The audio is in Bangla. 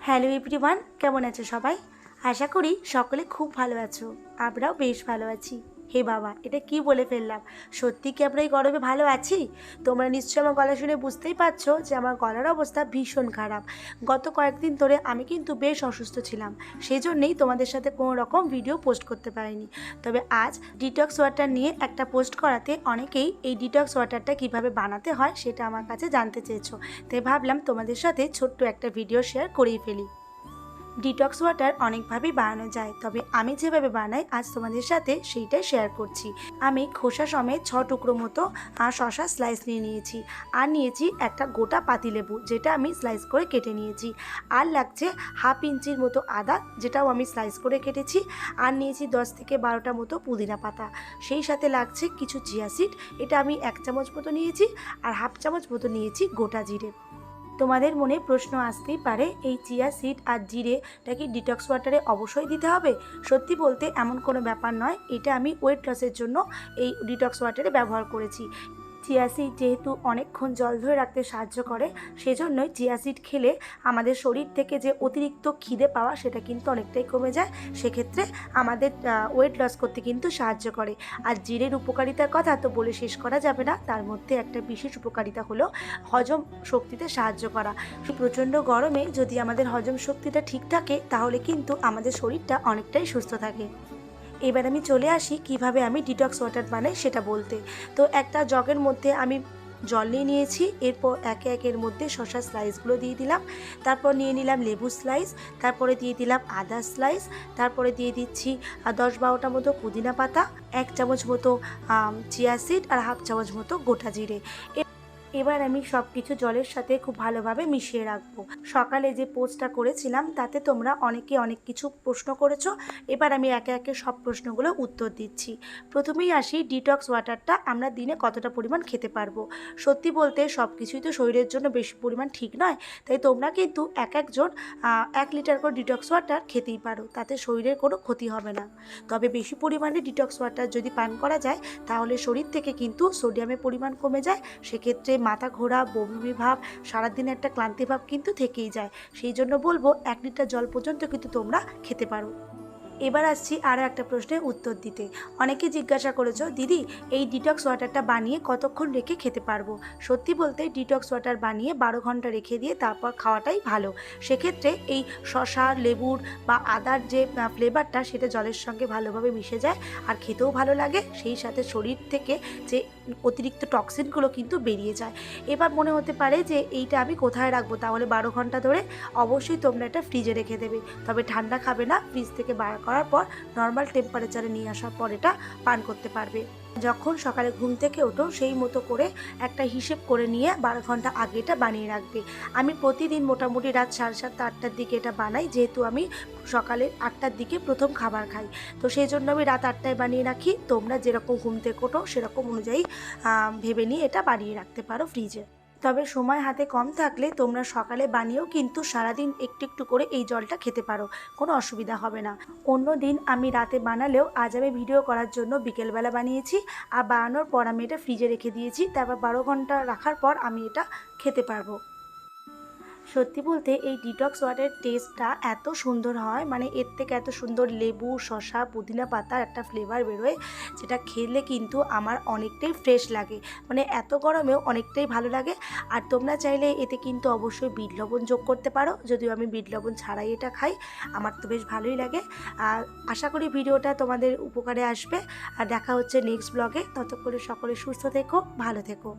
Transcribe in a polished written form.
হ্যালো এভরিওয়ান, কেমন আছো সবাই? আশা করি সকলে খুব ভালো আছো। আমরাও বেশ ভালো আছি। হে বাবা, এটা কি বলে ফেললাম! সত্যি কি আমরা এই গরমে ভালো আছি? তোমরা নিশ্চয়ই আমার গলা শুনে বুঝতেই পারছো যে আমার গলার অবস্থা ভীষণ খারাপ। গত কয়েকদিন ধরে আমি কিন্তু বেশ অসুস্থ ছিলাম, সেই জন্যেই তোমাদের সাথে কোনো রকম ভিডিও পোস্ট করতে পারিনি। তবে আজ ডিটক্স ওয়াটার নিয়ে একটা পোস্ট করাতে অনেকেই এই ডিটক্স ওয়াটারটা কিভাবে বানাতে হয় সেটা আমার কাছে জানতে চেয়েছো, তাই ভাবলাম তোমাদের সাথে ছোট্ট একটা ভিডিও শেয়ার করেই ফেলি। ডিটক্স ওয়াটার অনেকভাবেই বানানো যায়, তবে আমি যেভাবে বানাই আজ তোমাদের সাথে সেইটাই শেয়ার করছি। আমি খোসা সমেত 6 টুকরো মতো শশা স্লাইস নিয়ে নিয়েছি, আর নিয়েছি একটা গোটা পাতিলেবু যেটা আমি স্লাইস করে কেটে নিয়েছি, আর লাগছে হাফ ইঞ্চির মতো আদা যেটাও আমি স্লাইস করে কেটেছি, আর নিয়েছি 10 থেকে 12টা মতো পুদিনা পাতা, সেই সাথে লাগছে কিছু চিয়া সিড, এটা আমি 1 চামচ মতো নিয়েছি, আর হাফ চামচ মতো নিয়েছি গোটা জিরে। তোমাদের মনে প্রশ্ন আসতেই পারে, এই চিয়া সিড আর জিরেটা কি ডিটক্স ওয়াটারে অবশ্যই দিতে হবে? সত্যি বলতে এমন কোনো ব্যাপার নয়, এটা আমি ওয়েট লসের জন্য এই ডিটক্স ওয়াটারে ব্যবহার করেছি। চিয়া সিড যেহেতু অনেকক্ষণ জল ধরে রাখতে সাহায্য করে, সেজন্যই চিয়া সিড খেলে আমাদের শরীর থেকে যে অতিরিক্ত খিদে পাওয়া সেটা কিন্তু অনেকটাই কমে যায়, সেক্ষেত্রে আমাদের ওয়েট লস করতে কিন্তু সাহায্য করে। আর জিরের উপকারিতার কথা তো বলে শেষ করা যাবে না, তার মধ্যে একটা বিশেষ উপকারিতা হলো হজম শক্তিতে সাহায্য করা। প্রচণ্ড গরমে যদি আমাদের হজম শক্তিটা ঠিক থাকে তাহলে কিন্তু আমাদের শরীরটা অনেকটাই সুস্থ থাকে। এবার আমি চলে আসি কিভাবে আমি ডিটক্স ওয়াটার বানাই সেটা বলতে। তো একটা জগের মধ্যে আমি জল নিয়ে নিয়েছি, এরপর একে একের মধ্যে শসা স্লাইসগুলো দিয়ে দিলাম, তারপর নিয়ে নিলাম লেবু স্লাইস, তারপরে দিয়ে দিলাম আদা স্লাইস, তারপরে দিয়ে দিচ্ছি 10-12টা মতো পুদিনা পাতা, 1 চামচ মতো চিয়া সিড, আর হাফ চামচ মতো গোটা জিরে। এবার আমি সব কিছু জলের সাথে খুব ভালোভাবে মিশিয়ে রাখবো। সকালে যে পোস্টটা করেছিলাম তাতে তোমরা অনেকে অনেক কিছু প্রশ্ন করেছো, এবার আমি একে একে সব প্রশ্নগুলো উত্তর দিচ্ছি। প্রথমেই আসি, ডিটক্স ওয়াটারটা আমরা দিনে কতটা পরিমাণ খেতে পারবো? সত্যি বলতে সব কিছুই তো শরীরের জন্য বেশি পরিমাণ ঠিক নয়, তাই তোমরা কিন্তু একজন 1 লিটার করে ডিটক্স ওয়াটার খেতেই পারো, তাতে শরীরের কোনো ক্ষতি হবে না। তবে বেশি পরিমাণে ডিটক্স ওয়াটার যদি পান করা যায় তাহলে শরীর থেকে কিন্তু সোডিয়ামের পরিমাণ কমে যায়, সেক্ষেত্রে মাথা ঘোরা, বমি ভাব, সারাদিনে একটা ক্লান্তি ভাব কিন্তু থেকেই যায়। সেই জন্য বলবো 1 লিটার জল পর্যন্ত কিন্তু তোমরা খেতে পারো। এবার আসছি আরও একটা প্রশ্নের উত্তর দিতে। অনেকে জিজ্ঞাসা করেছো, দিদি এই ডিটক্স ওয়াটারটা বানিয়ে কতক্ষণ রেখে খেতে পারবো? সত্যি বলতে ডিটক্স ওয়াটার বানিয়ে 12 ঘন্টা রেখে দিয়ে তারপর খাওয়াটাই ভালো। সেক্ষেত্রে এই শসা, লেবুর বা আদার যে ফ্লেভারটা সেটা জলের সঙ্গে ভালোভাবে মিশে যায়, আর খেতেও ভালো লাগে, সেই সাথে শরীর থেকে যে অতিরিক্ত টক্সিনগুলো কিন্তু বেরিয়ে যায়। এবার মনে হতে পারে যে এইটা আমি কোথায় রাখবো, তাহলে 12 ঘন্টা ধরে অবশ্যই তোমরা এটা ফ্রিজে রেখে দেবে, তবে ঠান্ডা খাবে না, ফ্রিজ থেকে বার করার পর নর্মাল টেম্পারেচারে নিয়ে আসার পর এটা পান করতে পারবে। যখন সকালে ঘুম থেকে ওঠো সেই মতো করে একটা হিসেব করে নিয়ে 12 ঘন্টা আগে এটা বানিয়ে রাখবে। আমি প্রতিদিন মোটামুটি রাত 7:30-8টার দিকে এটা বানাই, যেহেতু আমি সকালে 8টার দিকে প্রথম খাবার খাই, তো সেই জন্য আমি রাত 8টায় বানিয়ে রাখি। তোমরা যেরকম ঘুম থেকে ওঠো সেরকম অনুযায়ী ভেবে নিয়ে এটা বানিয়ে রাখতে পারো ফ্রিজে। তবে সময় হাতে কম থাকলে তোমরা সকালে বানিয়েও কিন্তু সারাদিন একটু একটু করে এই জলটা খেতে পারো, কোনো অসুবিধা হবে না। অন্য দিন আমি রাতে বানালেও আজ আমি ভিডিও করার জন্য বিকেলবেলা বানিয়েছি, আর বানানোর পর আমি এটা ফ্রিজে রেখে দিয়েছি, তারপর 12 ঘন্টা রাখার পর আমি এটা খেতে পারবো। সত্যি বলতে এই ডিটক্স ওয়াটারের টেস্টটা এত সুন্দর হয়, মানে এর থেকে এত সুন্দর লেবু, শসা, পুদিনা পাতার একটা ফ্লেভার বেরোয়, যেটা খেলে কিন্তু আমার অনেকটাই ফ্রেশ লাগে, মানে এত গরমেও অনেকটাই ভালো লাগে। আর তোমরা চাইলে এতে কিন্তু অবশ্যই বিট লবণ যোগ করতে পারো, যদিও আমি বিট লবণ ছাড়াই এটা খাই, আমার তো বেশ ভালোই লাগে। আর আশা করি ভিডিওটা তোমাদের উপকারে আসবে, আর দেখা হচ্ছে নেক্সট ব্লগে। ততক্ষণে সকলে সুস্থ থেকো, ভালো থেকো।